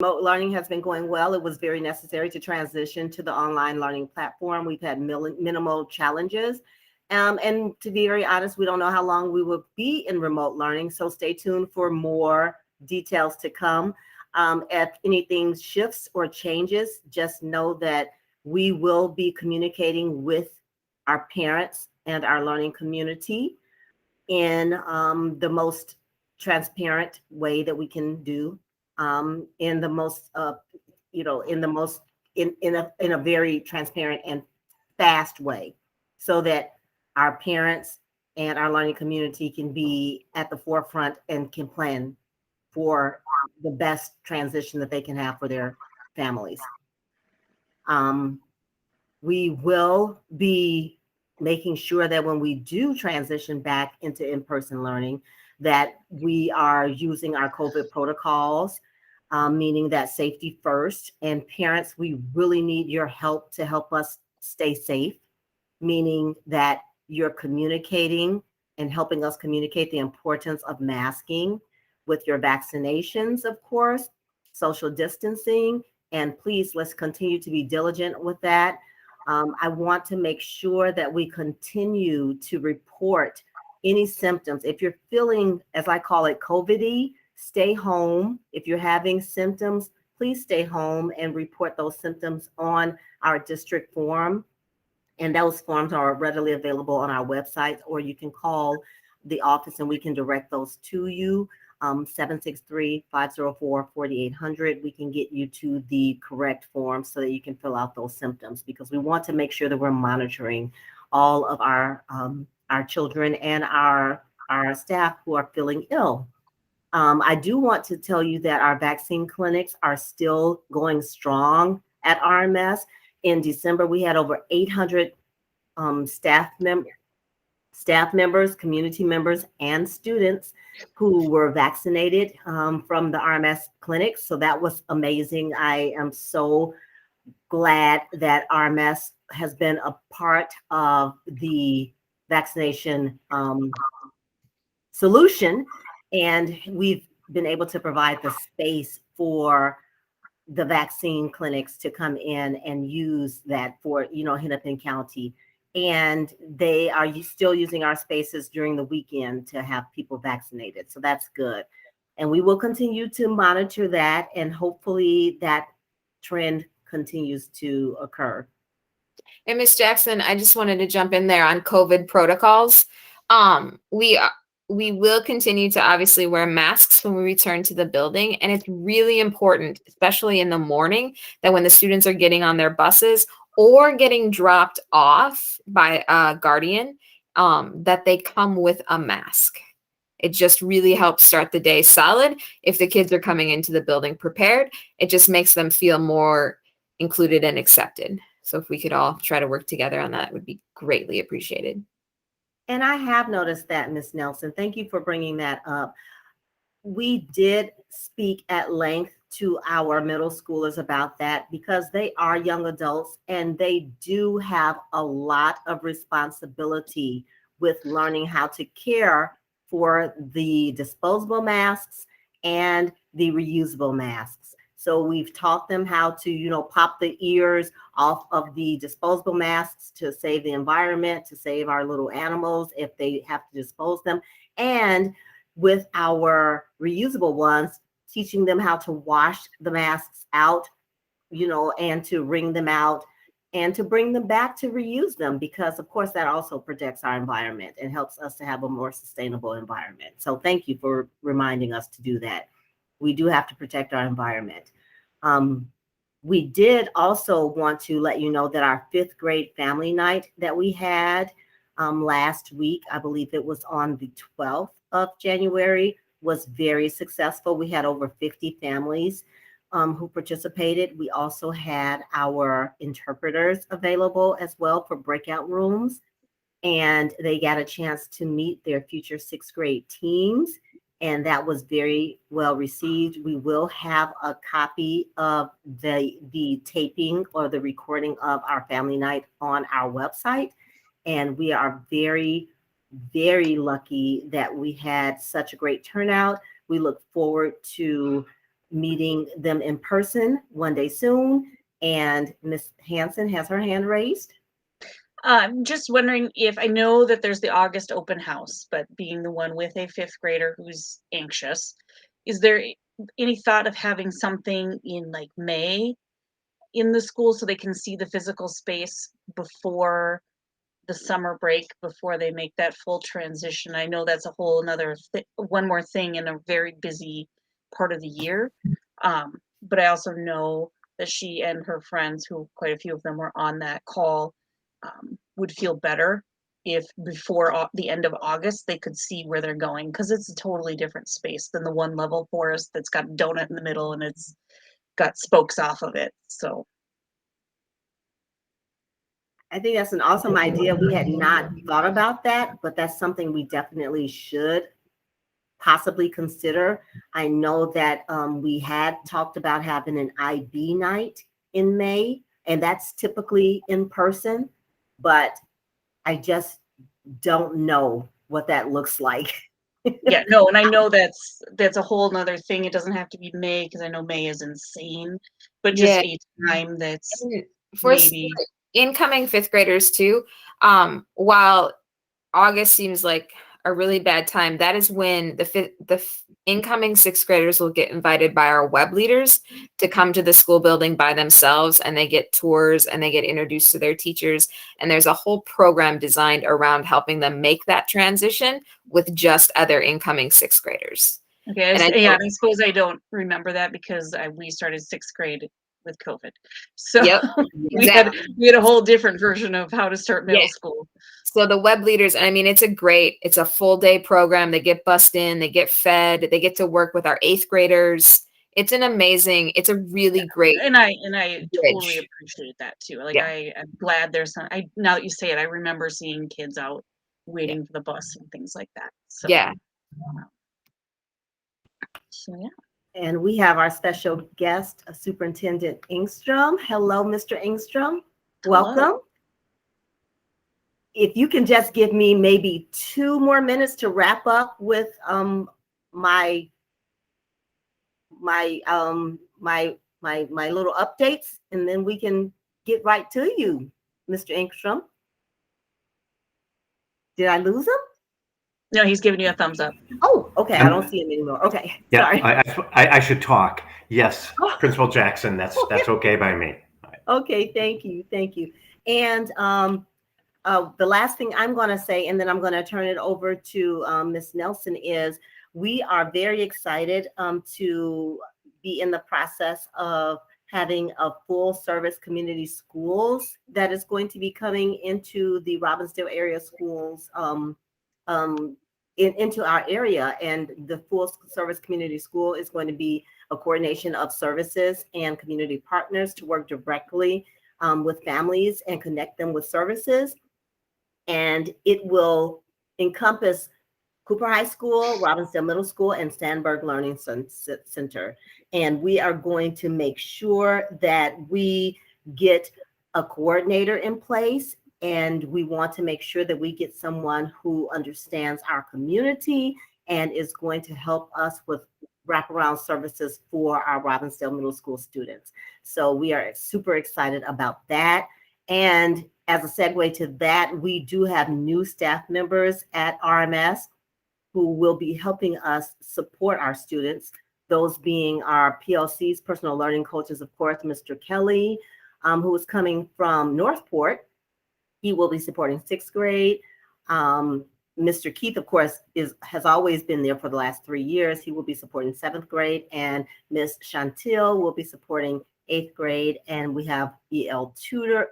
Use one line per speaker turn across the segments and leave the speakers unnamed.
Remote learning has been going well. It was very necessary to transition to the online learning platform. We've had minimal challenges. And to be very honest, we don't know how long we will be in remote learning. So stay tuned for more details to come. If anything shifts or changes, just know that we will be communicating with our parents and our learning community in the most transparent way that we can do, in the most, in a very transparent and fast way, so that our parents and our learning community can be at the forefront and can plan for the best transition that they can have for their families. We will be making sure that when we do transition back into in-person learning, that we are using our COVID protocols, meaning that safety first. And parents, we really need your help to help us stay safe, meaning that you're communicating and helping us communicate the importance of masking with your vaccinations, of course, social distancing, and please, let's continue to be diligent with that. I want to make sure that we continue to report any symptoms. If you're feeling, as I call it, COVID-y, stay home. If you're having symptoms, please stay home and report those symptoms on our district form. And those forms are readily available on our website, or you can call the office and we can direct those to you. 763-504-4800. We can get you to the correct form so that you can fill out those symptoms, because we want to make sure that we're monitoring all of our children and our staff who are feeling ill. I do want to tell you that our vaccine clinics are still going strong at RMS. In December, we had over 800 staff members, community members, and students who were vaccinated from the RMS clinics. So that was amazing. I am so glad that RMS has been a part of the vaccination solution. And we've been able to provide the space for the vaccine clinics to come in and use that for, Hennepin County. And they are still using our spaces during the weekend to have people vaccinated. So that's good. And we will continue to monitor that, and hopefully that trend continues to occur.
And Ms. Jackson, I just wanted to jump in there on COVID protocols. We will continue to obviously wear masks when we return to the building. And it's really important, especially in the morning, that when the students are getting on their buses or getting dropped off by a guardian, that they come with a mask. It just really helps start the day solid. If the kids are coming into the building prepared, it just makes them feel more included and accepted. So if we could all try to work together on that, it would be greatly appreciated.
And I have noticed that, Ms. Nelson. Thank you for bringing that up. We did speak at length to our middle schoolers about that, because they are young adults and they do have a lot of responsibility with learning how to care for the disposable masks and the reusable masks. So we've taught them how to, pop the ears off of the disposable masks to save the environment, to save our little animals if they have to dispose them. And with our reusable ones, teaching them how to wash the masks out, and to wring them out and to bring them back to reuse them, because of course that also protects our environment and helps us to have a more sustainable environment. So thank you for reminding us to do that. We do have to protect our environment. We did also want to let you know that our 5th grade family night that we had last week, I believe it was on the 12th of January, was very successful. We had over 50 families who participated. We also had our interpreters available as well for breakout rooms, and they got a chance to meet their future 6th grade teams, and that was very well received. We will have a copy of the taping or the recording of our family night on our website, and we are very, very lucky that we had such a great turnout. We look forward to meeting them in person one day soon. And Ms. Hanson has her hand raised.
I'm just wondering if I know that there's the August open house, but being the one with a fifth grader who's anxious, is there any thought of having something in like May in the school so they can see the physical space before the summer break, before they make that full transition? I know that's a whole another one more thing in a very busy part of the year. But I also know that she and her friends, who quite a few of them were on that call, would feel better if before the end of August they could see where they're going, because it's a totally different space than the one level forest that's got a donut in the middle and it's got spokes off of it. So
I think that's an awesome idea. We had not thought about that, but that's something we definitely should possibly consider. I know that we had talked about having an IB night in May, and that's typically in person, but I just don't know what that looks like.
yeah, no, and I know that's a whole nother thing. It doesn't have to be May, because I know May is insane, but just
Yeah.
a time that's
And for
maybe
incoming fifth graders too, while August seems like a really bad time, that is when the incoming sixth graders will get invited by our web leaders to come to the school building by themselves, and they get tours and they get introduced to their teachers. And there's a whole program designed around helping them make that transition with just other incoming sixth graders.
okay.
And I
Yeah,
know,
I suppose I don't remember that because we started sixth grade with COVID, so
yep,
we had
exactly.
a whole different version of how to start middle
Yeah.
school.
So the web leaders, I mean, it's a full day program. They get bussed in, they get fed, they get to work with our eighth graders. It's a really great
And I totally
bridge.
appreciate that too. Like
Yeah.
I'm glad there's some. Now that you say it, I remember seeing kids out
Yeah.
waiting for the bus and things like that. So
Yeah.
so yeah.
And we have our special guest, Superintendent Engstrom. Hello, Mr. Engstrom.
Hello.
Welcome. If you can just give me maybe 2 more minutes to wrap up with my little updates, and then we can get right to you, Mr. Engstrom. Did I lose him?
No, he's giving you a thumbs up.
Oh, okay. I don't see him anymore. Okay,
Yeah,
sorry.
I should talk. Yes, Principal Jackson, that's okay by me.
Okay, thank you. And the last thing I'm going to say, and then I'm going to turn it over to Ms. Nelson, is we are very excited to be in the process of having a full service community schools that is going to be coming into the Robbinsdale area schools into our area. And the full service community school is going to be a coordination of services and community partners to work directly with families and connect them with services. And it will encompass Cooper High School, Robbinsdale Middle School, and Sandberg Learning Center. And we are going to make sure that we get a coordinator in place, and we want to make sure that we get someone who understands our community and is going to help us with wraparound services for our Robbinsdale Middle School students. So we are super excited about that. And as a segue to that, we do have new staff members at RMS who will be helping us support our students, those being our PLCs, personal learning coaches, of course, Mr. Kelly, who is coming from Northport. He will be supporting sixth grade. Mr. Keith, of course, has always been there for the last 3 years. He will be supporting seventh grade, and Miss Chantil will be supporting eighth grade. And we have EA tutor,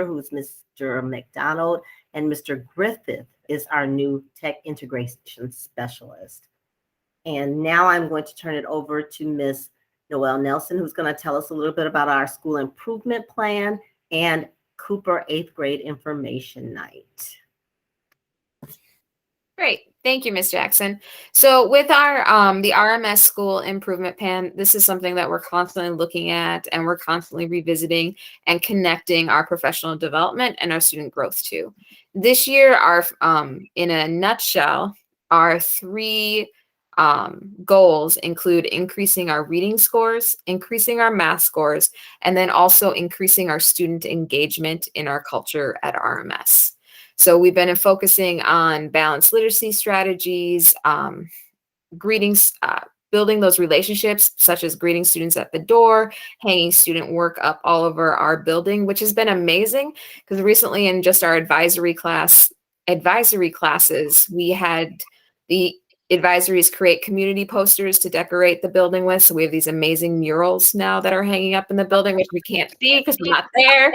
who's Mr. McDonald, and Mr. Griffith is our new tech integration specialist. And now I'm going to turn it over to Miss Noelle Nelson, who's going to tell us a little bit about our school improvement plan and Cooper eighth grade information night.
Great. Thank you, Ms. Jackson. So with our the RMS school improvement plan, this is something that we're constantly looking at, and we're constantly revisiting and connecting our professional development and our student growth to. This year, our in a nutshell, our 3 goals include increasing our reading scores, increasing our math scores, and then also increasing our student engagement in our culture at RMS. So we've been focusing on balanced literacy strategies, greetings, building those relationships, such as greeting students at the door, hanging student work up all over our building, which has been amazing because recently in just our advisory classes, we had the advisories create community posters to decorate the building with. So we have these amazing murals now that are hanging up in the building, which we can't see because we're not there.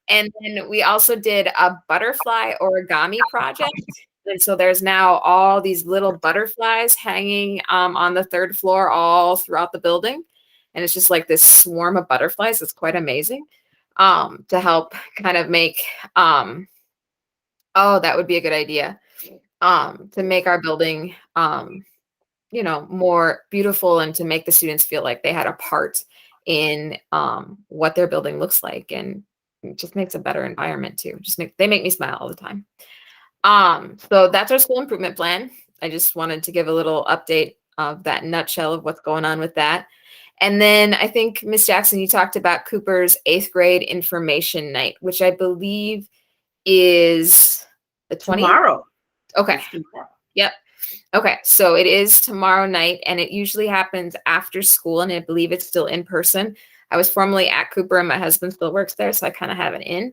And then we also did a butterfly origami project. And so there's now all these little butterflies hanging on the third floor all throughout the building. And it's just like this swarm of butterflies. It's quite amazing to help kind of make, oh, that would be a good idea, to make our building, more beautiful and to make the students feel like they had a part in what their building looks like. And it just makes a better environment too. They make me smile all the time. So that's our school improvement plan. I just wanted to give a little update of that nutshell of what's going on with that. And then I think, Ms. Jackson, you talked about Cooper's 8th grade information night, which I believe is the 20th?
Tomorrow.
Okay.
It's tomorrow.
Yep. Okay. So it is tomorrow night and it usually happens after school and I believe it's still in person. I was formerly at Cooper and my husband still works there. So I kind of have it in.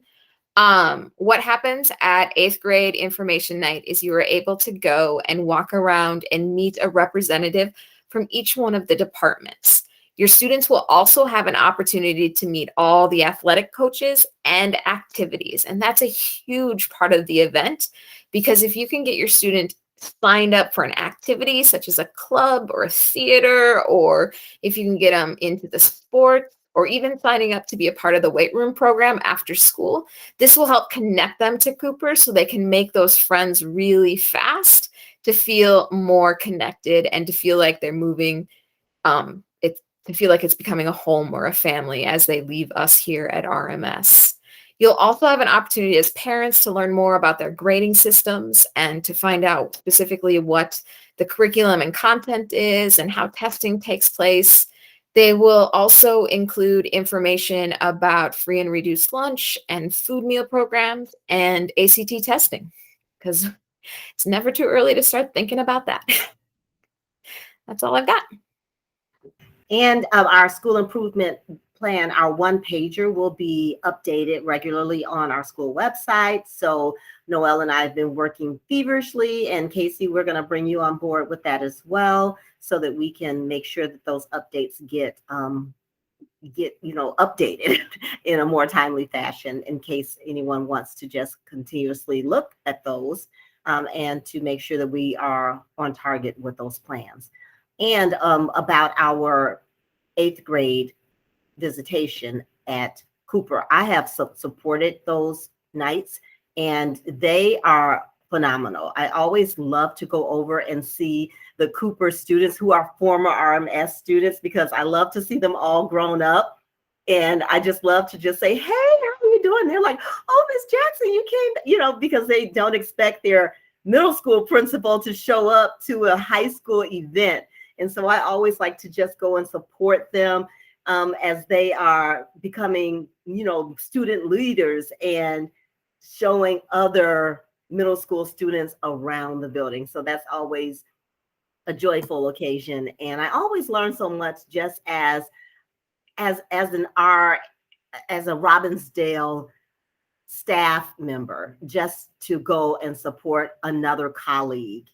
What happens at 8th grade information night is you are able to go and walk around and meet a representative from each one of the departments. Your students will also have an opportunity to meet all the athletic coaches and activities. And that's a huge part of the event because if you can get your student signed up for an activity such as a club or a theater, or if you can get them into the sports, or even signing up to be a part of the weight room program after school, this will help connect them to Cooper so they can make those friends really fast to feel more connected and to feel like they're moving, to feel like it's becoming a home or a family as they leave us here at RMS. You'll also have an opportunity as parents to learn more about their grading systems and to find out specifically what the curriculum and content is and how testing takes place. They will also include information about free and reduced lunch and food meal programs and ACT testing, because it's never too early to start thinking about that. That's all I've got.
And our school improvement plan, our one pager will be updated regularly on our school website. So Noelle and I have been working feverishly, and Casey, we're going to bring you on board with that as well, so that we can make sure that those updates get updated in a more timely fashion in case anyone wants to just continuously look at those and to make sure that we are on target with those plans. And about our 8th grade visitation at Cooper, I have supported those nights and they are phenomenal. I always love to go over and see the Cooper students who are former RMS students because I love to see them all grown up. And I just love to just say, hey, how are you doing? They're like, oh, Miss Jackson, you came, because they don't expect their middle school principal to show up to a high school event. And so I always like to just go and support them as they are becoming, student leaders and showing other middle school students around the building. So that's always a joyful occasion. And I always learn so much just as a Robbinsdale staff member, just to go and support another colleague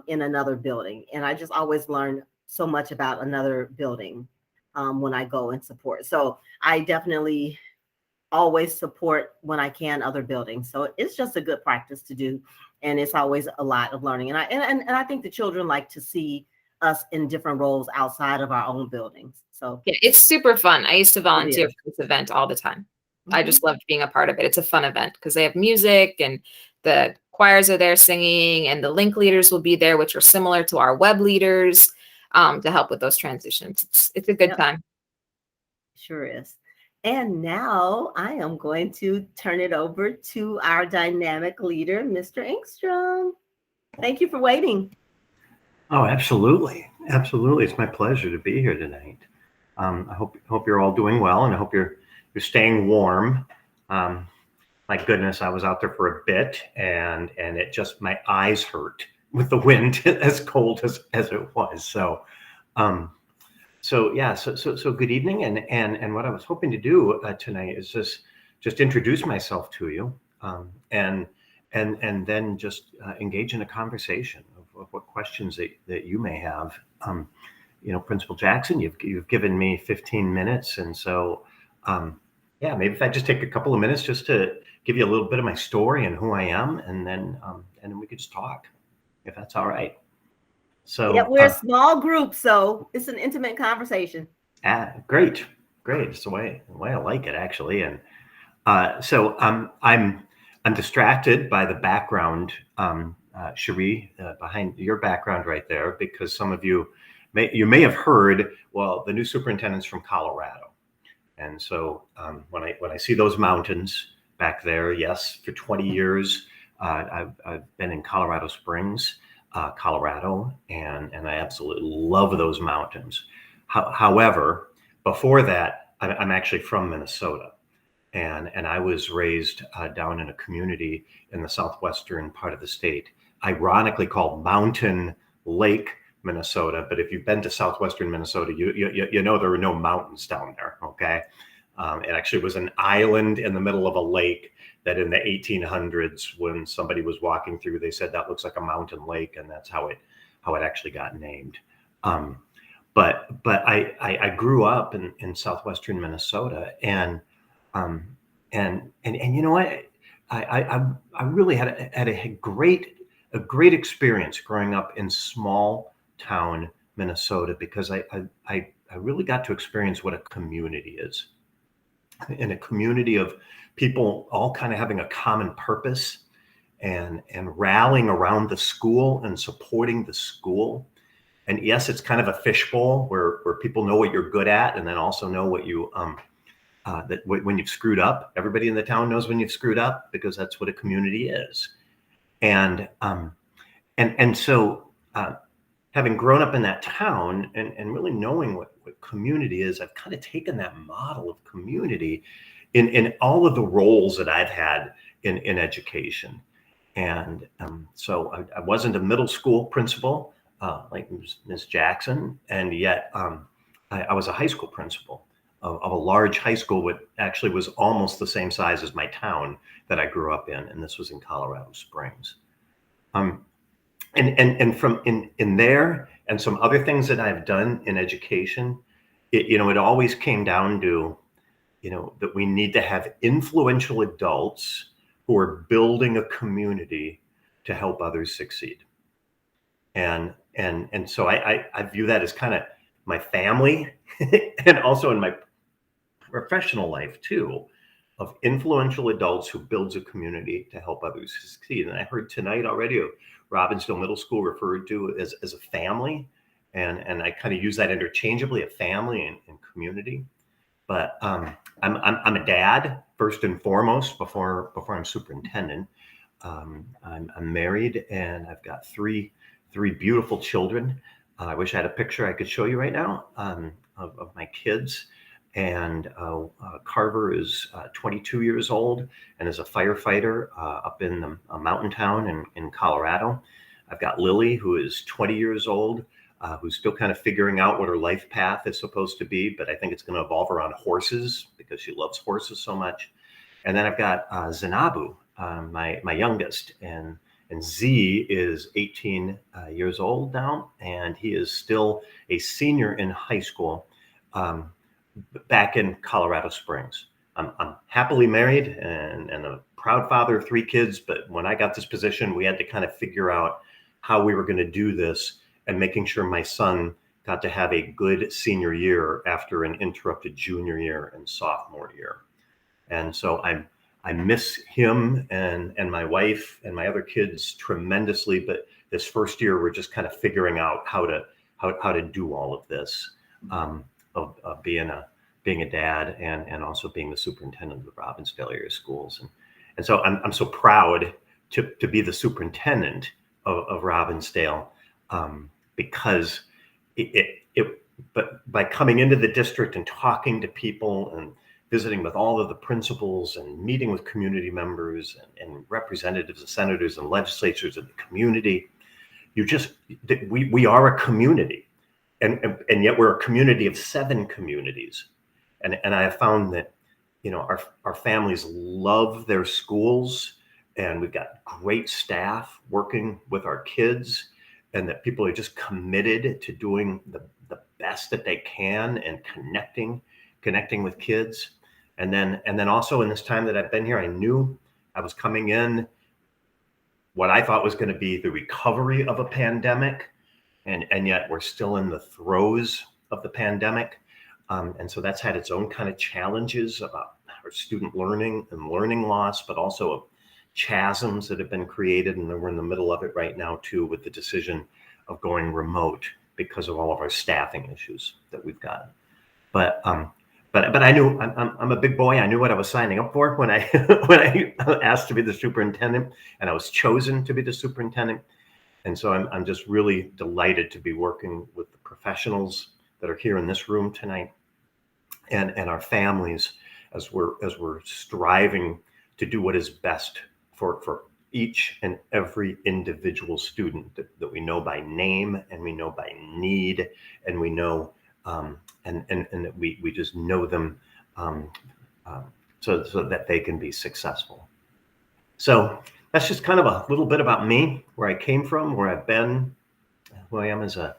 in another building. And I just always learn so much about another building when I go and support. So I definitely always support when I can other buildings. So it's just a good practice to do. And it's always a lot of learning. And I think the children like to see us in different roles outside of our own buildings. So
yeah, it's super fun. I used to volunteer for this event all the time. I just loved being a part of it. It's a fun event because they have music and the choirs are there singing, and the link leaders will be there, which are similar to our web leaders to help with those transitions. It's a good time.
Sure is. And now I am going to turn it over to our dynamic leader, Mr. Engstrom. Thank you for waiting.
Oh, absolutely. Absolutely. It's my pleasure to be here tonight. I hope you're all doing well, and I hope you're staying warm. Um, my goodness, I was out there for a bit, and it just, my eyes hurt with the wind as cold as it was. Um, so good evening, and what I was hoping to do tonight is just introduce myself to you, and then just engage in a conversation of what questions that you may have. Principal Jackson, you've given me 15 minutes, and so yeah, maybe if I just take a couple of minutes just to give you a little bit of my story and who I am, and then we could just talk, if that's all right. So
Yeah, we're a small group, so it's an intimate conversation.
Great. It's the way I like it, actually. And so I'm distracted by the background, Cherie, behind your background right there, because some of you may have heard. Well, the new superintendent's from Colorado, and so when I see those mountains back there, yes, for 20 years I've been in Colorado Springs, Colorado, and I absolutely love those mountains. However, before that, I'm actually from Minnesota, and I was raised down in a community in the southwestern part of the state, ironically called Mountain Lake, Minnesota. But if you've been to southwestern Minnesota, you know there are no mountains down there. Okay, it actually was an island in the middle of a lake that in the 1800s, when somebody was walking through, they said that looks like a mountain lake, and that's how it actually got named. But I grew up in southwestern Minnesota, and you know what, I really had a great experience growing up in small town Minnesota, because I really got to experience what a community is, in a community of people all kind of having a common purpose, and rallying around the school and supporting the school. And yes, it's kind of a fishbowl where people know what you're good at, and then also know what you when you've screwed up. Everybody in the town knows when you've screwed up, because that's what a community is. And so having grown up in that town, and really knowing what community is, I've kind of taken that model of community in all of the roles that I've had in education. And so I wasn't a middle school principal like Ms. Jackson, and yet I was a high school principal of a large high school, which actually was almost the same size as my town that I grew up in, and this was in Colorado Springs. And from in there, and some other things that I've done in education, it always came down to, that we need to have influential adults who are building a community to help others succeed. And so I view that as kind of my family, and also in my professional life too, of influential adults who builds a community to help others succeed. And I heard tonight already of Robbinsdale Middle School referred to as a family, and I kind of use that interchangeably, a family and community. But I'm a dad first and foremost before I'm superintendent. I'm married, and I've got three beautiful children. I wish I had a picture I could show you right now of my kids. And Carver is 22 years old and is a firefighter up in a mountain town in Colorado. I've got Lily, who is 20 years old, who's still kind of figuring out what her life path is supposed to be, but I think it's going to evolve around horses because she loves horses so much. And then I've got Zinabu, my youngest, and Z is 18 years old now, and he is still a senior in high school back in Colorado Springs. I'm happily married and a proud father of 3 kids, but when I got this position, we had to kind of figure out how we were going to do this, and making sure my son got to have a good senior year after an interrupted junior year and sophomore year. And so I miss him and my wife and my other kids tremendously, but this first year we're just kind of figuring out how to do all of this, of being a dad and also being the superintendent of the Robbinsdale area schools. And so I'm so proud to be the superintendent of Robbinsdale. because but by coming into the district and talking to people and visiting with all of the principals and meeting with community members and representatives and senators and legislatures of the community, we are a community, and yet we're a community of 7 communities. And I have found that, our families love their schools, and we've got great staff working with our kids, and that people are just committed to doing the best that they can and connecting with kids. And then also, in this time that I've been here, I knew I was coming in what I thought was going to be the recovery of a pandemic, and yet we're still in the throes of the pandemic. And so that's had its own kind of challenges about our student learning and learning loss, but also chasms that have been created. And we're in the middle of it right now too, with the decision of going remote because of all of our staffing issues that we've got. But I knew I'm a big boy. I knew what I was signing up for when I asked to be the superintendent, and I was chosen to be the superintendent. And so I'm just really delighted to be working with the professionals that are here in this room tonight, and our families as we're striving to do what is best for each and every individual student that we know by name, and we know by need, and we know and that we just know them so that they can be successful. So that's just kind of a little bit about me, where I came from, where I've been, who I am as a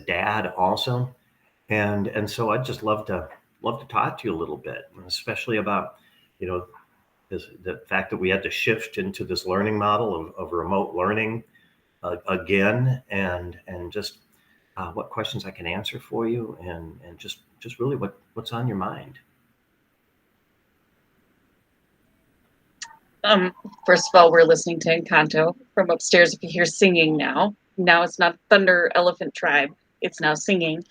dad also. And so I'd just love to talk to you a little bit, especially about, the fact that we had to shift into this learning model of remote learning again, and just what questions I can answer for you, and just really what's on your mind.
First of all, we're listening to Encanto from upstairs. If you hear singing now it's not Thunder Elephant Tribe. It's now singing.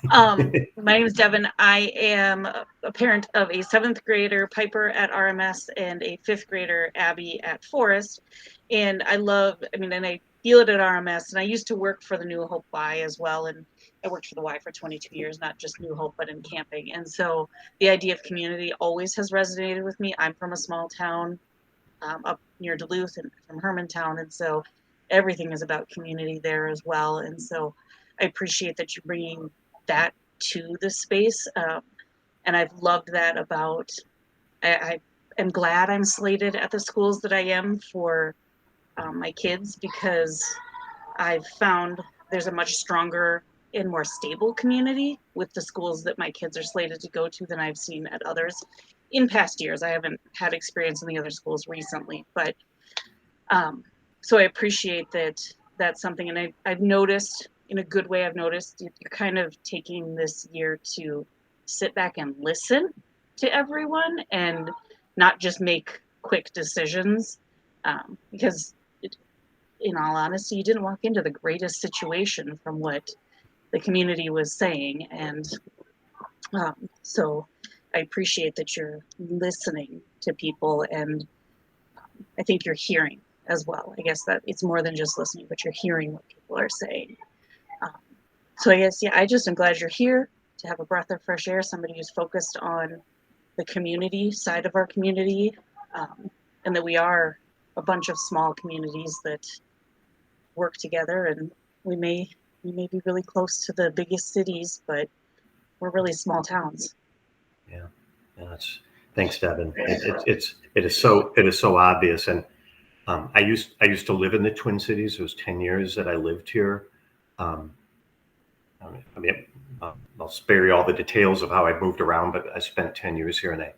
My name is Devin. I am a parent of a 7th grader, Piper, at RMS, and a 5th grader, Abby, at Forest. And I feel it at RMS. And I used to work for the New Hope Y as well. And I worked for the Y for 22 years, not just New Hope, but in camping. And so the idea of community always has resonated with me. I'm from a small town up near Duluth and from Hermantown. And so everything is about community there as well. And so I appreciate that you're bringing that to the space. And I've loved that about, I am glad I'm slated at the schools that I am for my kids, because I've found there's a much stronger and more stable community with the schools that my kids are slated to go to than I've seen at others in past years. I haven't had experience in the other schools recently, but so I appreciate that that's something. And I've noticed, in a good way, you're kind of taking this year to sit back and listen to everyone and not just make quick decisions, because in all honesty, you didn't walk into the greatest situation from what the community was saying. And so I appreciate that you're listening to people, and I think you're hearing as well. I guess that it's more than just listening, but you're hearing what people are saying. So I guess, I just am glad you're here to have a breath of fresh air, somebody who's focused on the community side of our community, and that we are a bunch of small communities that work together, and we may be really close to the biggest cities, but we're really small towns.
Yeah, thanks, Devin. It is so obvious. And I used to live in the Twin Cities. It was 10 years that I lived here. I'll spare you all the details of how I moved around, but I spent 10 years here, and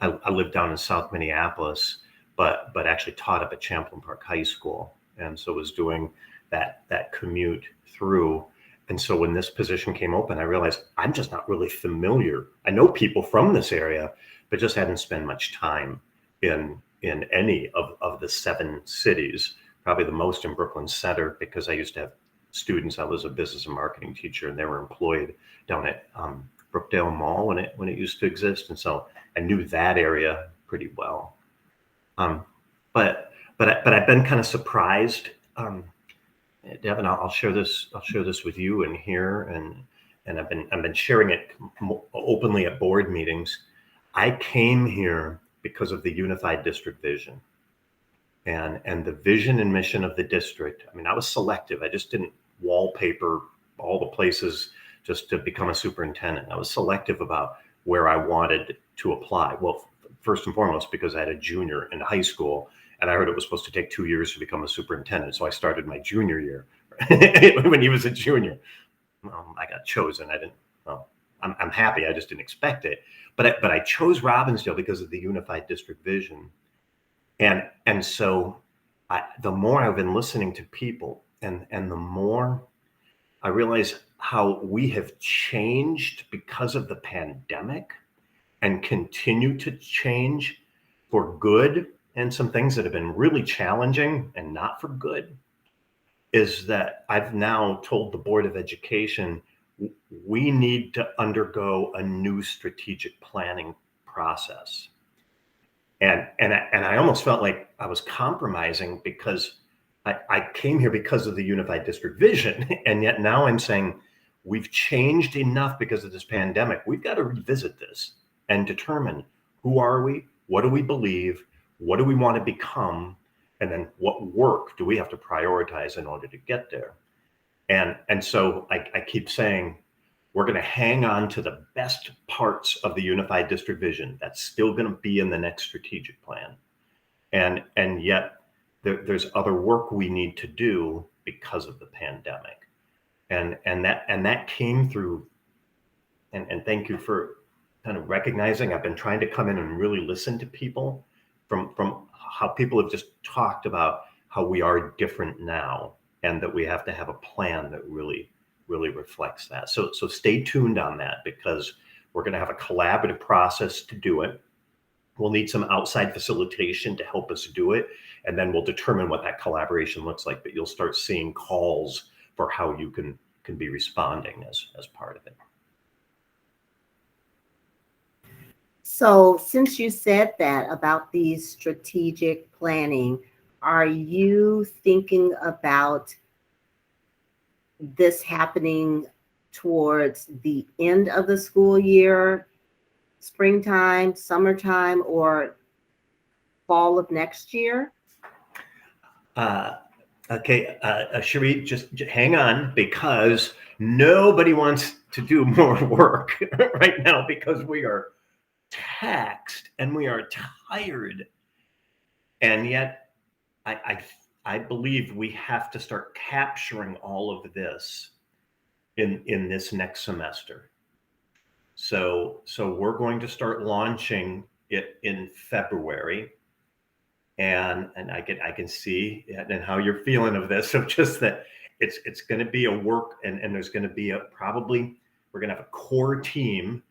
I lived down in South Minneapolis, but actually taught up at Champlain Park High School, and so was doing that commute through. And so when this position came open, I realized I'm just not really familiar. I know people from this area, but just hadn't spent much time in any of the 7 cities, probably the most in Brooklyn Center, because I used to have students. I was a business and marketing teacher, and they were employed down at Brookdale Mall when it used to exist. And so I knew that area pretty well. But I've been kind of surprised Devin, I'll share this. I'll share this with you and here, and I've been sharing it openly at board meetings. I came here because of the unified district vision, and the vision and mission of the district. I mean, I was selective. I just didn't wallpaper all the places just to become a superintendent. I was selective about where I wanted to apply. Well, first and foremost, because I had a junior in high school, and I heard it was supposed to take 2 years to become a superintendent. So I started my junior year when he was a junior. I got chosen. I didn't. Well, I'm happy. I just didn't expect it. But I chose Robbinsdale because of the unified district vision, and so the more I've been listening to people, and the more I realize how we have changed because of the pandemic, and continue to change for good, and some things that have been really challenging and not for good, is that I've now told the Board of Education we need to undergo a new strategic planning process. And I almost felt like I was compromising because I came here because of the unified district vision. And yet now I'm saying we've changed enough because of this pandemic. We've got to revisit this and determine who are we, what do we believe, what do we want to become, and then what work do we have to prioritize in order to get there. And so I keep saying we're going to hang on to the best parts of the unified district vision. That's still going to be in the next strategic plan. And yet there's other work we need to do because of the pandemic. And that came through, and thank you for kind of recognizing. I've been trying to come in and really listen to people from how people have just talked about how we are different now, and that we have to have a plan that really reflects that. So stay tuned on that, because we're going to have a collaborative process to do it. We'll need some outside facilitation to help us do it, and then we'll determine what that collaboration looks like. But you'll start seeing calls for how you can be responding as part of it.
So since you said that about the strategic planning, are you thinking about this happening towards the end of the school year, springtime, summertime, or fall of next year?
Okay, Cherie, just hang on, because nobody wants to do more work right now, because we are taxed and we are tired. And yet I believe we have to start capturing all of this in this next semester. So we're going to start launching it in February. And I can see and how you're feeling of this, of just that it's going to be a work, and there's going to be we're going to have a core team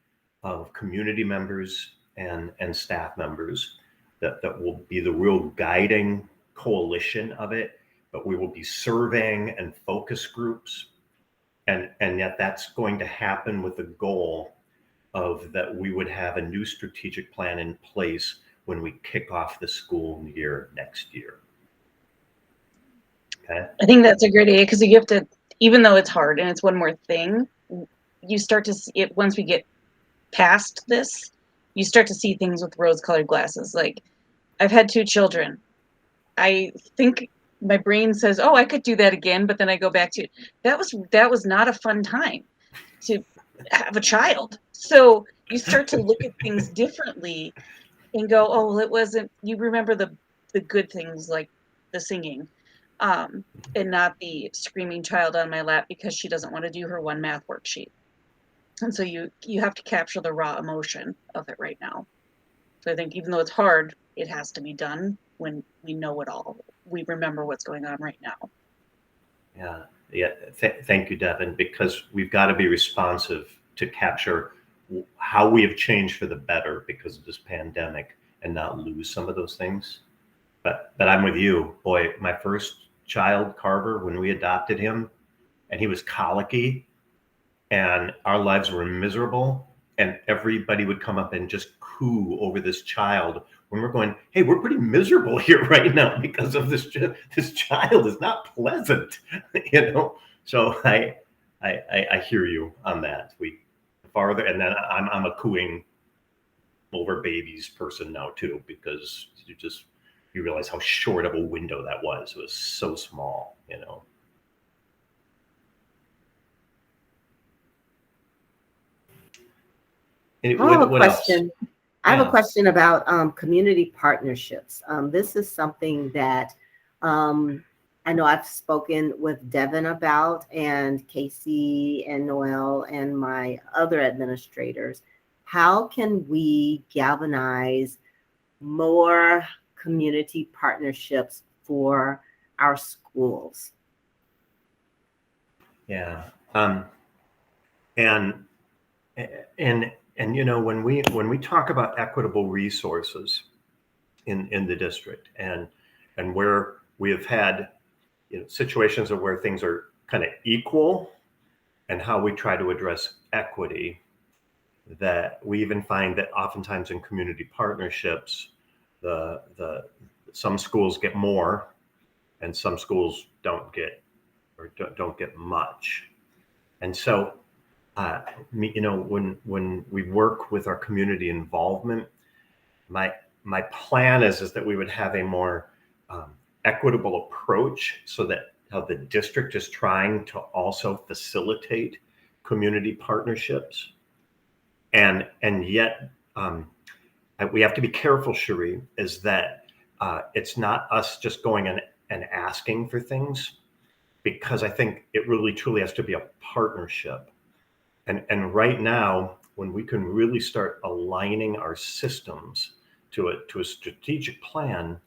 of community members and staff members that will be the real guiding coalition of it. But we will be surveying and focus groups, and yet that's going to happen with the goal of that we would have a new strategic plan in place when we kick off the school year next year. Okay.
I think that's a great idea, because you have to, even though it's hard and it's one more thing, you start to see it once we get past this. You start to see things with rose-colored glasses. Like, I've had 2 children. I think my brain says, "Oh, I could do that again," but then I go back to that was not a fun time to have a child. So you start to look at things differently and go, "Oh, well, it wasn't." You remember the good things, like the singing, and not the screaming child on my lap because she doesn't want to do her 1 math worksheet. And so you have to capture the raw emotion of it right now. So I think even though it's hard, it has to be done when we know it all. We remember what's going on right now.
Yeah. Thank you, Devin, because we've got to be responsive to capture how we have changed for the better because of this pandemic, and not lose some of those things. But I'm with you, boy. My first child, Carver, when we adopted him, and he was colicky, and our lives were miserable. and everybody would come up and just coo over this child when we're going, hey, we're pretty miserable here right now because of this child is not pleasant, you know. So I hear you on that. We farther, and then I'm a cooing over babies person now too, because you realize how short of a window that was. It was so small, you know.
I have a
What else?
question. I have a
Yeah.
question about community partnerships. This is something that I know I've spoken with Devin about, and Casey and Noel and my other administrators. How can we galvanize more community partnerships for our schools?
Yeah. And you know, when we talk about equitable resources in the district, and where we have had, you know, situations of where things are kind of equal, and how we try to address equity, that we even find that oftentimes in community partnerships, the some schools get more and some schools don't get, or don't get much. And so you know, when we work with our community involvement, my plan is that we would have a more equitable approach, so that how the district is trying to also facilitate community partnerships, and yet we have to be careful, Cherie, is that it's not us just going and asking for things, because I think it really truly has to be a partnership. And right now, when we can really start aligning our systems to a strategic plan,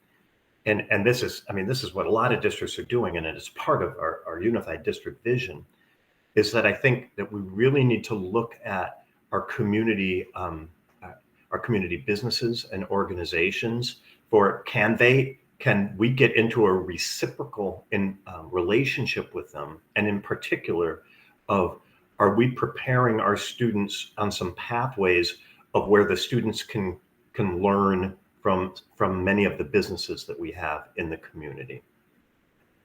and this is, I mean, this is what a lot of districts are doing, and it's part of our unified district vision, is that I think that we really need to look at our community businesses and organizations for, can we get into a reciprocal relationship with them, and in particular of, are we preparing our students on some pathways of where the students can learn from many of the businesses that we have in the community?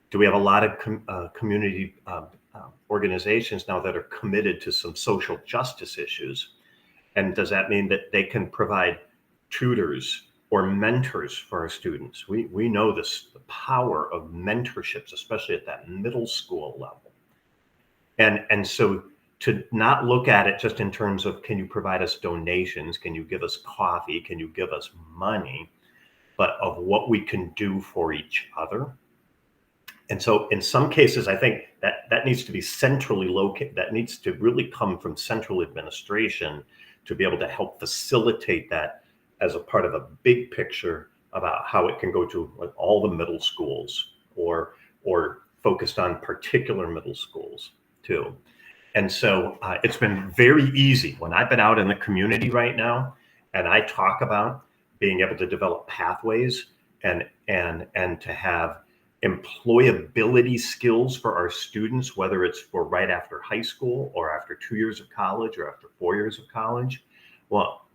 Do we have a lot of community organizations now that are committed to some social justice issues? And does that mean that they can provide tutors or mentors for our students? We know the power of mentorships, especially at that middle school level. And so to not look at it just in terms of, can you provide us donations? Can you give us coffee? Can you give us money? But of what we can do for each other. And so in some cases, I think that needs to be centrally located. That needs to really come from central administration to be able to help facilitate that as a part of a big picture about how it can go to like all the middle schools, or focused on particular middle schools too. And so it's been very easy when I've been out in the community right now, and I talk about being able to develop pathways and to have employability skills for our students, whether it's for right after high school or after 2 years of college or after 4 years of college. Well,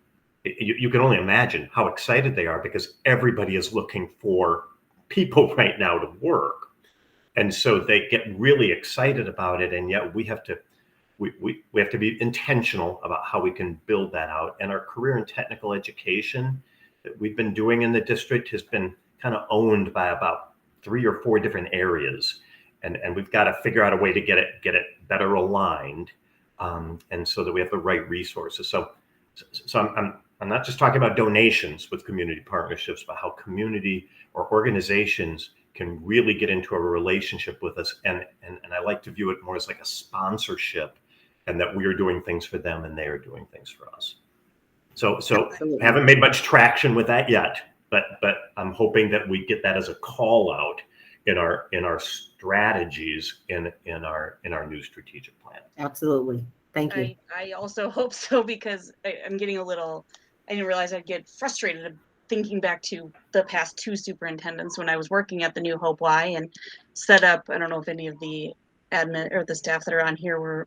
you can only imagine how excited they are, because everybody is looking for people right now to work. And so they get really excited about it. And yet we have to be intentional about how we can build that out. And our career and technical education that we've been doing in the district has been kind of owned by about 3 or 4 different areas. And we've got to figure out a way to get it better aligned. And so that we have the right resources. So I'm not just talking about donations with community partnerships, but how community or organizations can really get into a relationship with us. And I like to view it more as like a sponsorship, and that we are doing things for them and they are doing things for us. So I haven't made much traction with that yet, but I'm hoping that we get that as a call out in our strategies in our new strategic plan.
Absolutely. Thank you.
I also hope so, because I'm getting a little, I didn't realize I'd get frustrated thinking back to the past 2 superintendents when I was working at the New Hope Y and set up, I don't know if any of the admin or the staff that are on here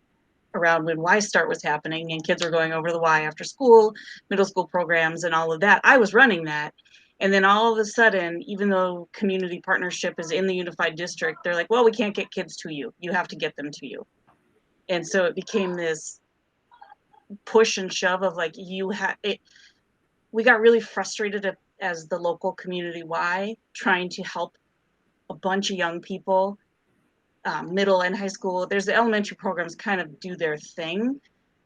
around when Y Start was happening and kids were going over the Y after school, middle school programs and all of that. I was running that. And then all of a sudden, even though community partnership is in the unified district, they're like, well, we can't get kids to you. You have to get them to you. And so it became this push and shove of like, we got really frustrated as the local community Y trying to help a bunch of young people, middle and high school. There's the elementary programs kind of do their thing,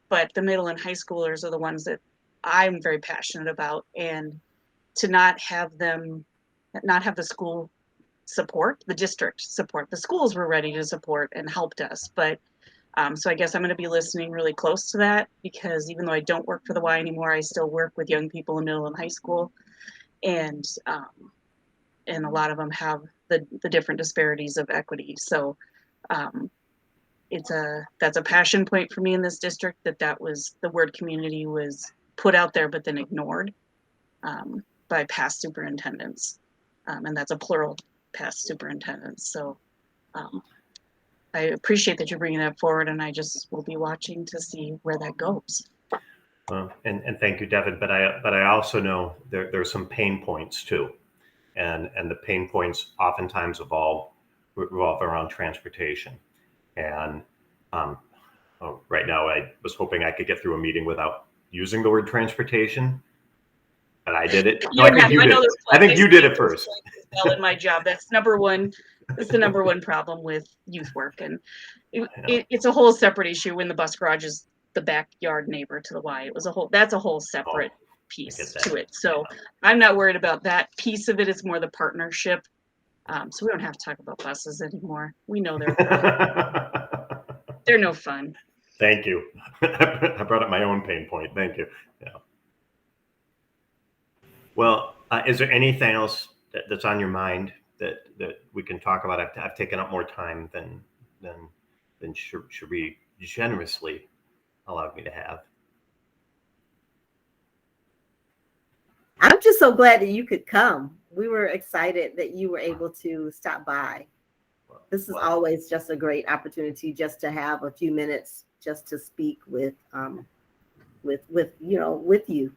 but the middle and high schoolers are the ones that I'm very passionate about. And to not have the school support, the district support, the schools were ready to support and helped us. But so I guess I'm going to be listening really close to that, because even though I don't work for the Y anymore, I still work with young people in middle and high school. And a lot of them have the different disparities of equity. So that's a passion point for me in this district, that was the word community was put out there, but then ignored by past superintendents. And that's a plural, past superintendents. So I appreciate that you're bringing that forward, and I just will be watching to see where that goes.
Well, and thank you, Devin. But I also know there's some pain points too, and the pain points oftentimes revolve around transportation. And right now, I was hoping I could get through a meeting without using the word transportation, but I did it. No, I think you did. I think you did it first.
Well, in my job, that's number one. That's the number one problem with youth work, and it's a whole separate issue when the bus garage is the backyard neighbor to the Y. That's a whole separate piece to it. So I'm not worried about that piece of it. It's more the partnership. So we don't have to talk about buses anymore. We know they're no fun.
Thank you. I brought up my own pain point. Thank you. Yeah. Well, is there anything else that's on your mind that we can talk about? I've taken up more time than Cherie generously allowed me to have.
I'm just so glad that you could come. We were excited that you were able to stop by. This is always just a great opportunity just to have a few minutes just to speak with you.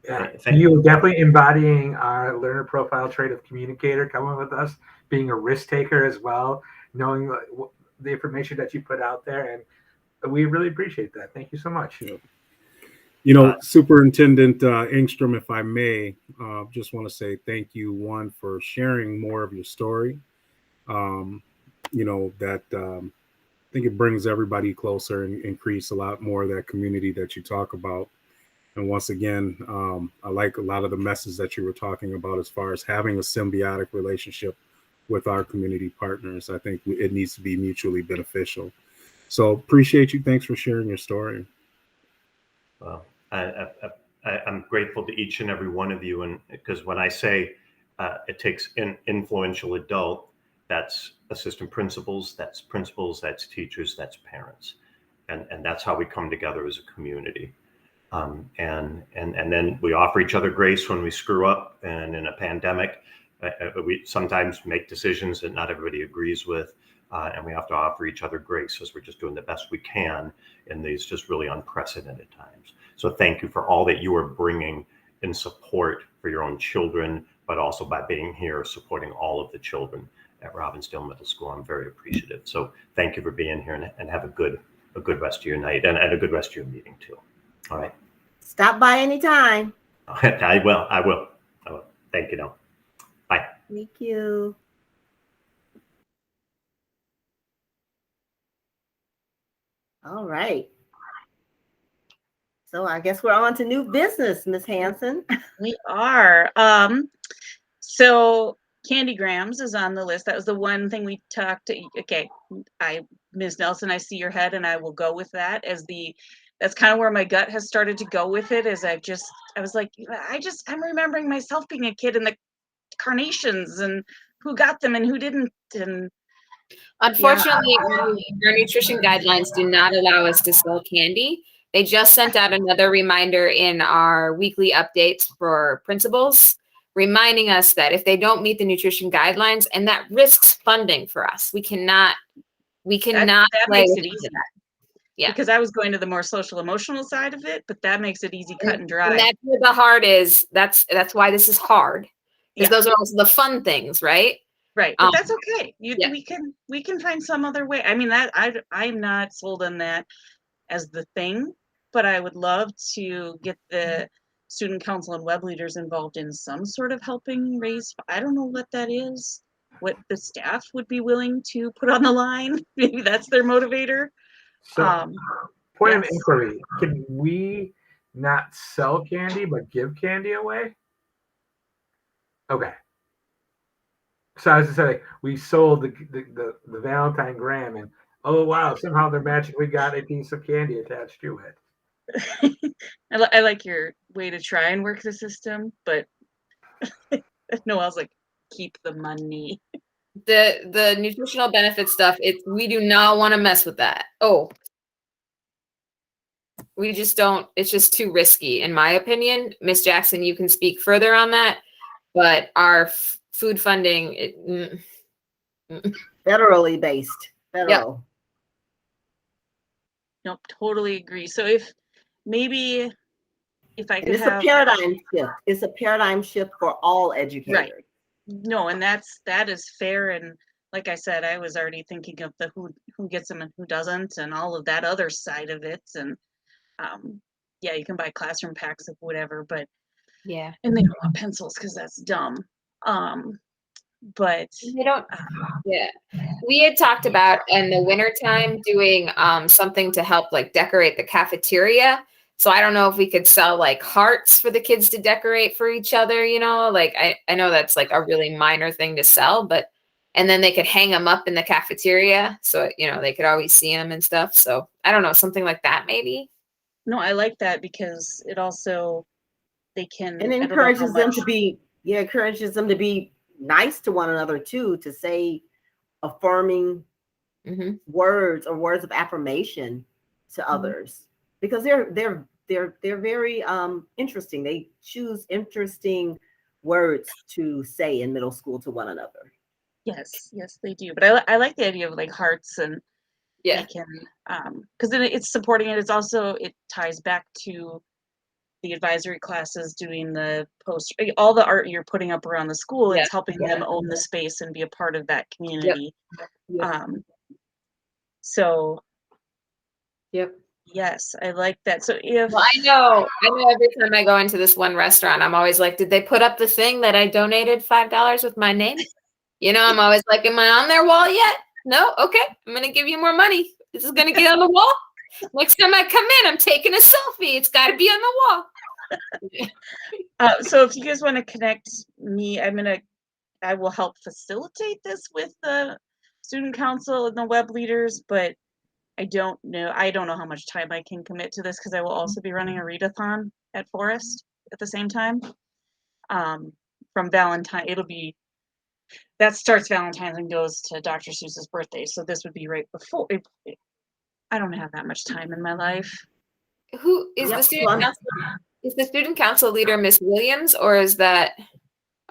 Yeah, you're definitely embodying our learner profile trait of communicator, coming with us, being a risk taker as well, knowing the information that you put out there, and we really appreciate that. Thank you so much.
You know, Superintendent Engstrom, if I may, just want to say thank you, one, for sharing more of your story. I think it brings everybody closer and increase a lot more of that community that you talk about. And once again, I like a lot of the message that you were talking about as far as having a symbiotic relationship with our community partners. I think it needs to be mutually beneficial. So appreciate you. Thanks for sharing your story.
Well, I'm grateful to each and every one of you. And because when I say it takes an influential adult, that's assistant principals, that's teachers, that's parents. And that's how we come together as a community. And then we offer each other grace when we screw up. And in a pandemic, we sometimes make decisions that not everybody agrees with. And we have to offer each other grace as we're just doing the best we can in these just really unprecedented times. So thank you for all that you are bringing in support for your own children, but also by being here supporting all of the children at Robbinsdale Middle School. I'm very appreciative. So thank you for being here, and have a good rest of your night, and a good rest of your meeting too. All right.
Stop by anytime.
I will. Thank you now. Bye.
Thank you. All right. So I guess we're on to new business, Ms. Hanson.
We are. So Candygrams is on the list. That was the one thing we talked to. Okay, Ms. Nelson, I see your head, and I will go with that that's kind of where my gut has started to go with it. I was like, I'm remembering myself being a kid and the carnations and who got them and who didn't. And
unfortunately, our nutrition guidelines do not allow us to sell candy. They just sent out another reminder in our weekly updates for principals, reminding us that if they don't meet the nutrition guidelines, and that risks funding for us, we cannot
that
play
makes
with
it easy.
that. Yeah.
Because I was going to the more social emotional side of it, but that makes it easy, cut and dry.
And that's where the hard is. That's why this is hard. Because
Yeah.
those are also the fun things, right?
Right. But that's okay.
yeah.
We can find some other way. I mean, that I'm not sold on that as the thing, but I would love to get the student council and web leaders involved in some sort of helping raise. I don't know what that is, what the staff would be willing to put on the line. Maybe that's their motivator.
So, point of
yes.
inquiry: can we not sell candy but give candy away? Okay. So I was just saying, we sold the Valentine Graham, and oh wow, somehow they're magically got a piece of candy attached to it.
I like your way to try and work the system, but Noelle's like, keep the money.
The nutritional benefit stuff, we do not want to mess with that. Oh, we just don't. It's just too risky, in my opinion. Miss Jackson, you can speak further on that, but our food funding,
Federally based. Federal.
Nope, totally agree. So if I could
It's
have
a paradigm shift. It's a paradigm shift for all educators.
Right. No, and that is fair. And like I said, I was already thinking of the who gets them and who doesn't, and all of that other side of it. And yeah, you can buy classroom packs of whatever, but
yeah,
and they don't want pencils because that's dumb. But
they don't. Yeah, we had talked about in the wintertime doing something to help like decorate the cafeteria. So I don't know if we could sell like hearts for the kids to decorate for each other, you know, like I know that's like a really minor thing to sell, but and then they could hang them up in the cafeteria. So, you know, they could always see them and stuff. So I don't know, something like that maybe.
no, I like that because it also they can
And encourages them to be nice to one another too, to say affirming words or words of affirmation to others, because they're very interesting. They choose interesting words to say in middle school to one another.
Yes, they do. But I like the idea of like hearts, and
yeah,
they can because then it's supporting it. It's also, it ties back to the advisory classes doing the post, all the art you're putting up around the school. It's helping them own the space and be a part of that community. So yes, I like that. So if
I know every time I go into this one restaurant, I'm always like, did they put up the thing that I donated $5 with my name? You know, I'm always like, am I on their wall yet? No? Okay, I'm gonna give you more money. This is gonna get on the wall. Next time I come in, I'm taking a selfie. It's got to be on the
wall. So if you guys want to connect me, I will help facilitate this with the student council and the web leaders, but I don't know how much time I can commit to this because I will also be running a readathon at Forest at the same time. From Valentine, that starts Valentine's and goes to Dr. Seuss's birthday. So this would be right before. I don't have that much time in my life.
Who is the student council? Is the student council leader Miss Williams, or is that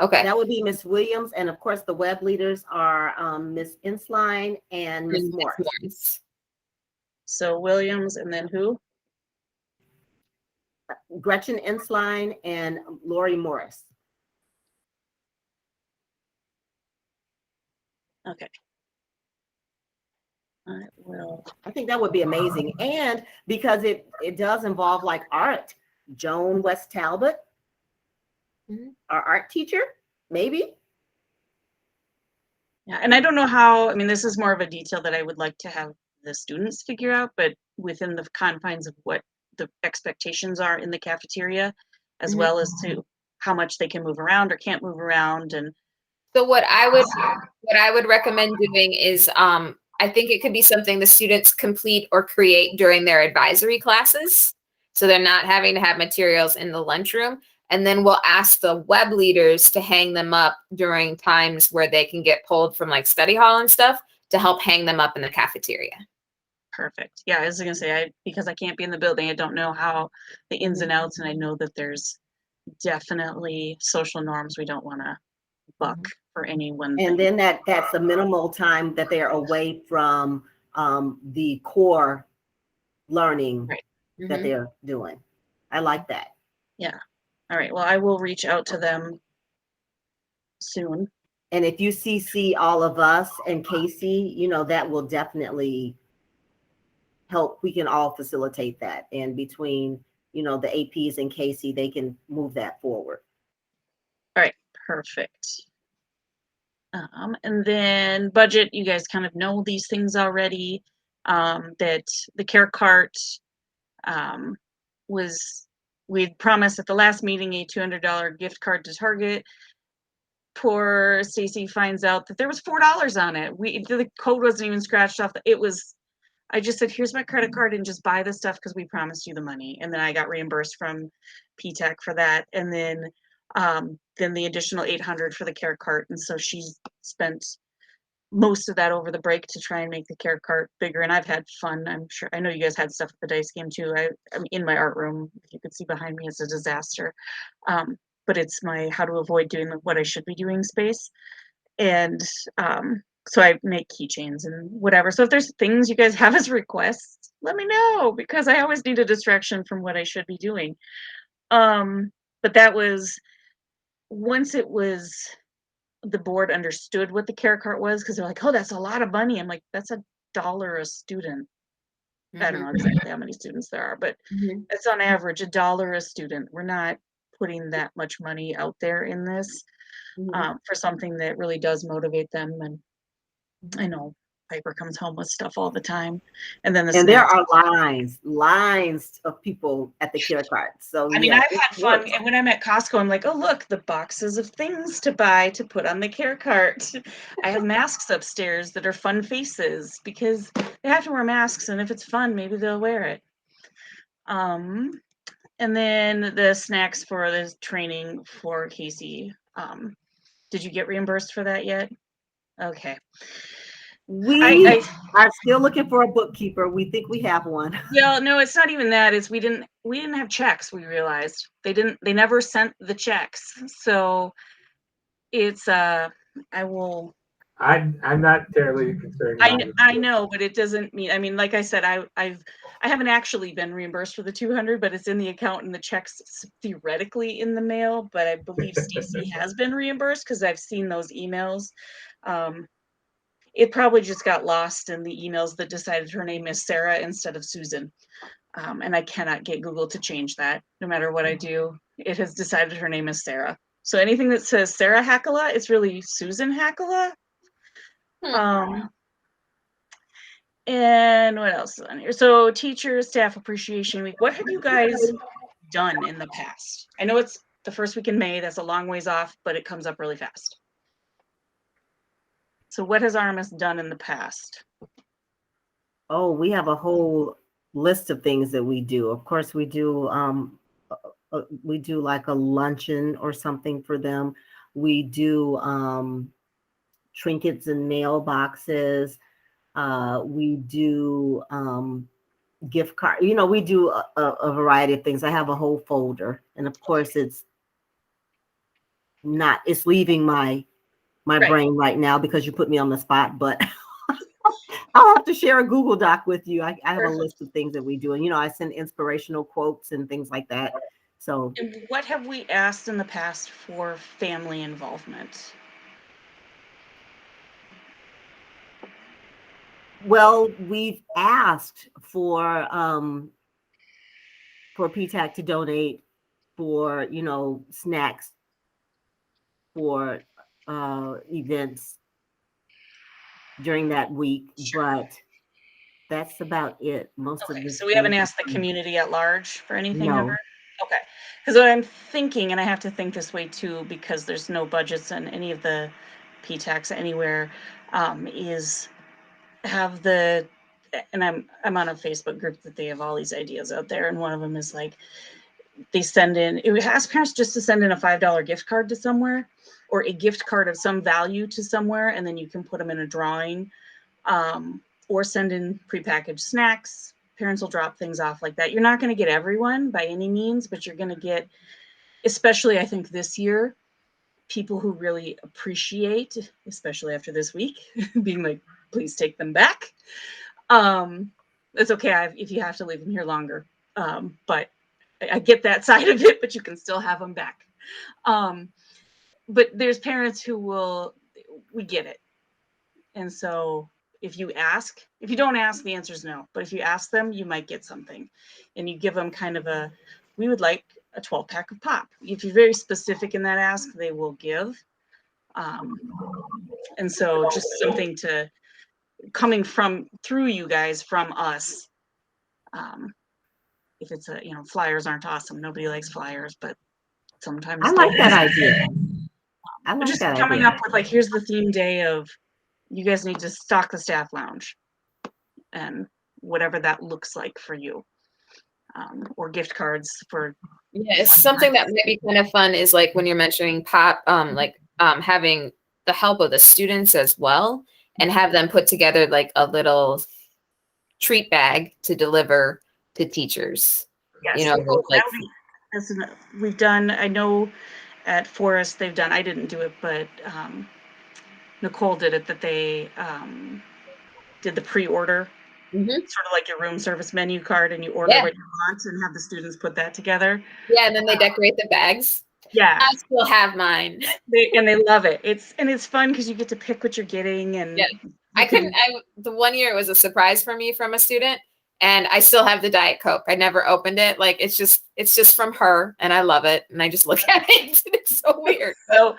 okay?
That would be Miss Williams, and of course the web leaders are Miss Insline and Miss Morris.
So Williams, and then who?
Gretchen Insline and Lori Morris.
Okay.
I think that would be amazing. And because it does involve like art, Joan West Talbot, our art teacher, maybe.
Yeah, and I don't know how, this is more of a detail that I would like to have the students figure out, but within the confines of what the expectations are in the cafeteria, as well as to how much they can move around or can't move around. And
so what I would recommend doing is I think it could be something the students complete or create during their advisory classes. So they're not having to have materials in the lunchroom. And then we'll ask the web leaders to hang them up during times where they can get pulled from like study hall and stuff to help hang them up in the cafeteria.
Perfect. Yeah, I was going to say, because I can't be in the building, I don't know how the ins and outs, and I know that there's definitely social norms we don't want to buck for anyone.
And then that's a minimal time that they're away from the core learning
Right.
that they're doing. I like that.
Yeah. All right. Well, I will reach out to them soon.
And if you CC all of us and Casey, you know, that will definitely help. We can all facilitate that. And between, you know, the APs and Casey, they can move that forward.
All right. Perfect. And then budget, you guys kind of know these things already. That the care cart we'd promised at the last meeting a $200 gift card to Target. Poor Stacy finds out that there was $4 on it. The code wasn't even scratched off. I just said, here's my credit card and just buy the stuff because we promised you the money. And then I got reimbursed from PTAC for that. And then the additional $800 for the care cart. And so she spent most of that over the break to try and make the care cart bigger. And I've had fun. I'm sure. I know you guys had stuff at the dice game too. I'm in my art room. If you could see behind me, it's a disaster. But it's my how to avoid doing what I should be doing space. And so I make keychains and whatever. So if there's things you guys have as requests, let me know, because I always need a distraction from what I should be doing. But that was, once it was, the board understood what the care cart was, because they're like, oh, that's a lot of money. I'm like, that's $1 a student. I don't know exactly how many students there are, but it's on average $1 a student. We're not putting that much money out there in this for something that really does motivate them. And I know Piper comes home with stuff all the time. And then
there are lines of people at the care cart. So
I mean, I've had fun. And when I'm at Costco, I'm like, oh, look, the boxes of things to buy to put on the care cart. I have masks upstairs that are fun faces because they have to wear masks. And if it's fun, maybe they'll wear it. And then the snacks for the training for Casey. Did you get reimbursed for that yet? Okay.
We are still looking for a bookkeeper. We think we have one.
Yeah, no, it's not even that. It's we didn't have checks. We realized they never sent the checks. So it's I'm
not terribly concerned.
I know, but it doesn't mean, I mean, like I said, I haven't actually been reimbursed for the 200, but it's in the account and the checks theoretically in the mail. But I believe Stacy has been reimbursed because I've seen those emails. It probably just got lost in the emails that decided her name is Sarah instead of Susan. And I cannot get Google to change that. No matter what I do, it has decided her name is Sarah. So anything that says Sarah Hackala, it's really Susan Hackala. And what else is on here? So teacher staff appreciation week. What have you guys done in the past? I know it's the first week in May. That's a long ways off, but it comes up really fast. So what has RMS done in the past?
Oh, we have a whole list of things that we do. Of course, we do like a luncheon or something for them. We do trinkets and mailboxes. We do gift card. You know, we do a variety of things. I have a whole folder, and of course, it's leaving my brain right now because you put me on the spot, but I'll have to share a Google Doc with you. I have a list of things that we do. And, you know, I send inspirational quotes and things like that. So
and what have we asked in the past for family involvement?
Well, we've asked for PTAC to donate for, you know, snacks for events during that week, but that's about it.
So we haven't asked the community at large for anything
No.
ever? Okay. Because what I'm thinking, and I have to think this way too, because there's no budgets in any of the PTACs anywhere, is have the, and I'm on a Facebook group that they have all these ideas out there, and one of them is like, they send in, it would ask parents just to send in a $5 gift card to somewhere, or a gift card of some value to somewhere, and then you can put them in a drawing, or send in prepackaged snacks. Parents will drop things off like that. You're not going to get everyone by any means, but you're going to get, especially I think this year, people who really appreciate, especially after this week, being like, please take them back. it's okay if you have to leave them here longer. But I get that side of it, but you can still have them back. But there's parents who we get it. And so if you don't ask, the answer is no. But if you ask them, you might get something. And you give them kind of we would like a 12-pack of pop. If you're very specific in that ask, they will give. And so just something coming through you guys from us. If it's flyers aren't awesome. Nobody likes flyers, but sometimes
I like that idea. I like
just
that
coming
idea.
up with like, here's the theme day of, you guys need to stock the staff lounge, and whatever that looks like for you, or gift cards for.
Yeah, it's something that might be kind of fun is like when you're mentioning pop, having the help of the students as well, and have them put together like a little treat bag to deliver to teachers.
Yes.
You know, like
we've done. I know at Forest they've done. I didn't do it, but Nicole did it. That they did the pre-order.
Mhm.
Sort of like your room service menu card, and you order what you want and have the students put that together.
Yeah, and then they decorate the bags.
Yeah,
I still have mine.
They love it. It's fun because you get to pick what you're getting, and
the one year it was a surprise for me from a student, and I still have the Diet Coke. I never opened it. Like it's just from her, and I love it, and I just look at it. It's so weird.
So,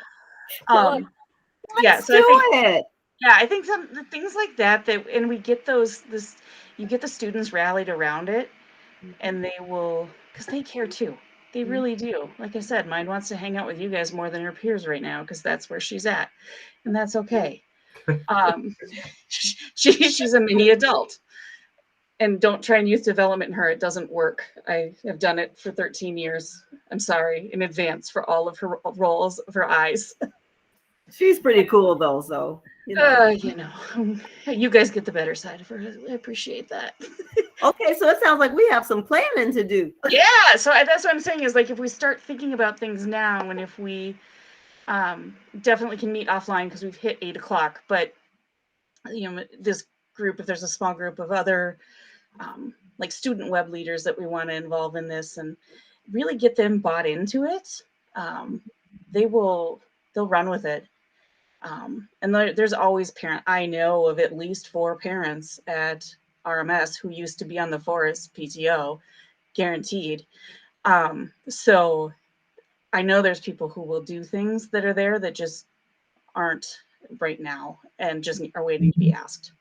Let's
so
do
I think,
it.
yeah, I think the things like that, and we get you get the students rallied around it, and they will, because they care too. They really do. Like I said, mine wants to hang out with you guys more than her peers right now, because that's where she's at, and that's okay. She's a mini adult, and don't try and youth development in her. It doesn't work. I have done it for 13 years. I'm sorry in advance for all of her rolls of her eyes.
She's pretty cool though, so
you guys get the better side of her. I appreciate that.
Okay, so it sounds like we have some planning to do.
Yeah, so that's what I'm saying is like if we start thinking about things now, and if we definitely can meet offline because we've hit 8:00, but this group, if there's a small group of other like student web leaders that we want to involve in this and really get them bought into it, they'll run with it. And there's always I know of at least 4 parents at RMS who used to be on the Forest PTO, guaranteed. So I know there's people who will do things that are there that just aren't right now and just are waiting to be asked.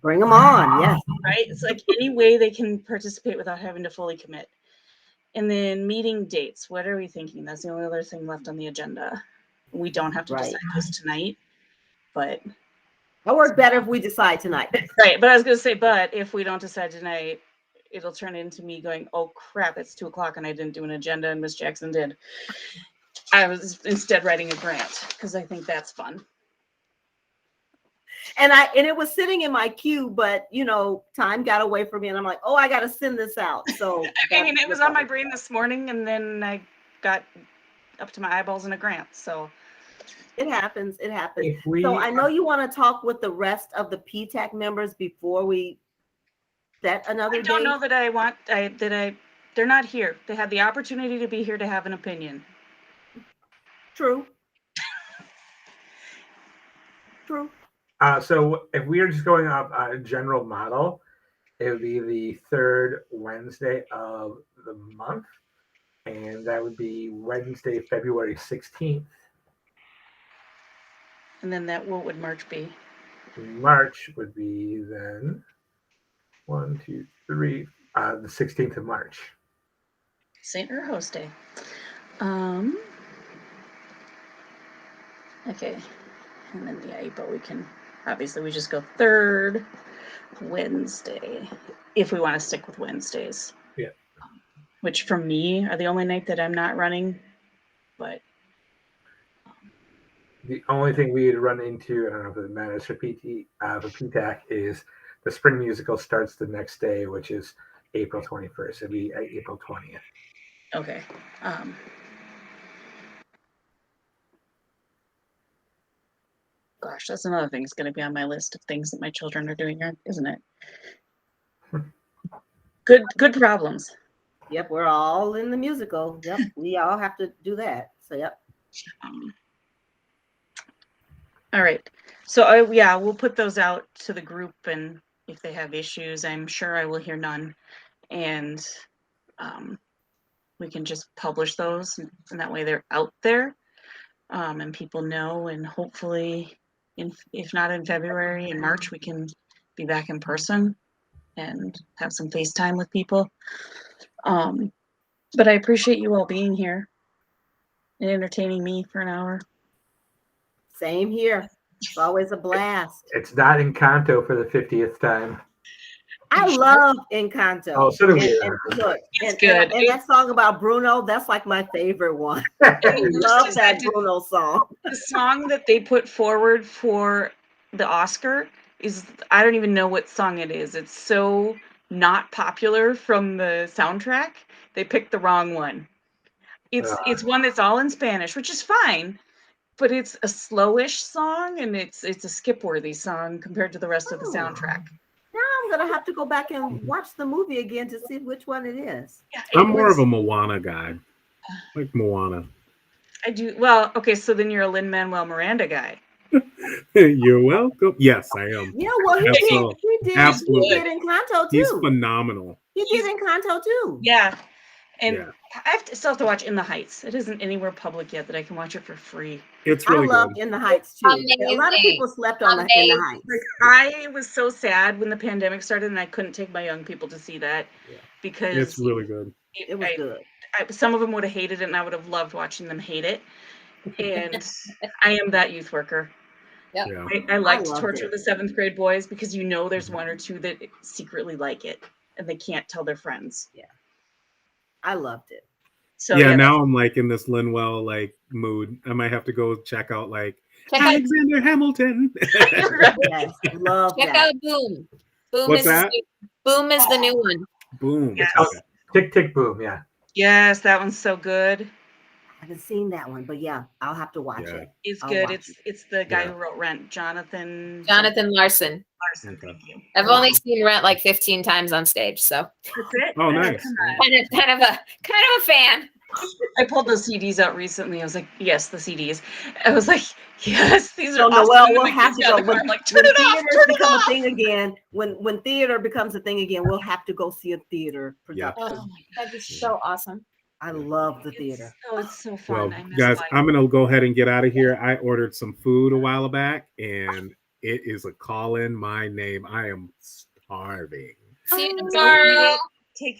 Bring them on, yes.
Right? It's like any way they can participate without having to fully commit. And then meeting dates. What are we thinking? That's the only other thing left on the agenda. We don't have to decide this tonight, but
that works better if we decide tonight.
Right, but I was going to say, but if we don't decide tonight, it'll turn into me going, oh crap, it's 2:00 and I didn't do an agenda and Miss Jackson did. I was instead writing a grant because I think that's fun.
And it was sitting in my queue, but time got away from me, and I'm like, oh, I got to send this out. So
I mean, it was on my brain this morning, and then I got up to my eyeballs in a grant. So
it happens. It happens. So I know you want to talk with the rest of the PTAC members before we set another date.
I don't know that I want. They're not here. They had the opportunity to be here to have an opinion.
True. True.
So if we are just going off a general model, it would be the 3rd Wednesday of the month, and that would be Wednesday, February 16th.
And then what would March be?
March would be then 1, 2, 3, the 16th of March.
Saint or Host Day. Okay. And then but we can obviously we just go 3rd Wednesday if we want to stick with Wednesdays.
Yeah.
Which for me are the only night that I'm not running, but
the only thing we would run into, I don't know if it matters for PTAC, is the spring musical starts the next day, which is April 21st. It'll be April 20th.
Okay. Gosh, that's another thing that's going to be on my list of things that my children are doing, isn't it? Good problems.
Yep, we're all in the musical. Yep, we all have to do that. So yep.
All right. So yeah, we'll put those out to the group, and if they have issues, I'm sure I will hear none. And we can just publish those, and that way they're out there, and people know. And hopefully, if not in February, in March, we can be back in person and have some FaceTime with people. But I appreciate you all being here and entertaining me for an hour.
Same here. It's always a blast.
It's not Encanto for the 50th time.
I love Encanto.
Oh, so do we.
And look,
It's good.
And that song about Bruno, that's like my favorite one. I love that Bruno song.
The song that they put forward for the Oscar is, I don't even know what song it is. It's so not popular from the soundtrack. They picked the wrong one. It's one that's all in Spanish, which is fine, but it's a slowish song, and it's a skip-worthy song compared to the rest of the soundtrack.
Now I'm gonna have to go back and watch the movie again to see which one it is.
Yeah,
I'm more of a Moana guy. Like Moana.
I do. Well, okay, so then you're a Lin-Manuel Miranda guy.
You're welcome. Yes, I am.
Yeah, well, he did Encanto too.
He's phenomenal.
He did Encanto too.
Yeah. And I still have to watch In the Heights. It isn't anywhere public yet that I can watch it for free.
It's really
I love
good.
In the Heights too.
Amazing.
A lot of people slept on In the Heights.
I was so sad when the pandemic started and I couldn't take my young people to see that because
It's really good.
It was good.
Some of them would have hated it, and I would have loved watching them hate it. And I am that youth worker.
Yep.
Yeah.
I like to
loved
torture
it.
the 7th grade boys because there's one or two that secretly like it and they can't tell their friends.
Yeah. I loved it.
So
Now I'm like in this Lin-Manuel like mood. I might have to go check out Alexander Hamilton.
Yes, love
Check
that.
out Boom. Boom
What's
is
that?
Boom is the new one.
Boom.
Yes.
Okay.
Tick, tick, boom. Yeah.
Yes, that one's so good.
I haven't seen that one, but yeah, I'll have to watch it.
It's
I'll
good.
watch
It's the guy
Yeah.
who wrote Rent, Jonathan
Jonathan Larson.
Larson.
Okay.
Thank you.
I've only seen Rent like 15 times on stage, so
That's it.
Oh, nice.
kind of a fan.
I pulled those CDs out recently. I was like, yes, the CDs. I was like, yes, these
So
are awesome.
Noel,
And
we'll
my
have
kids
to
got
go
the car.
when
I'm like, turn it off,
theaters
turn it
become a
off.
thing again. When theater becomes a thing again, we'll have to go see a theater
Yeah.
production.
Oh, that'd be so awesome.
I love the theater.
It's so
Well,
fun. I miss
guys,
life.
I'm gonna go ahead and get out of here. I ordered some food a while back, and it is a call in my name. I am starving.
See you
Go eat
tomorrow.
it. Take your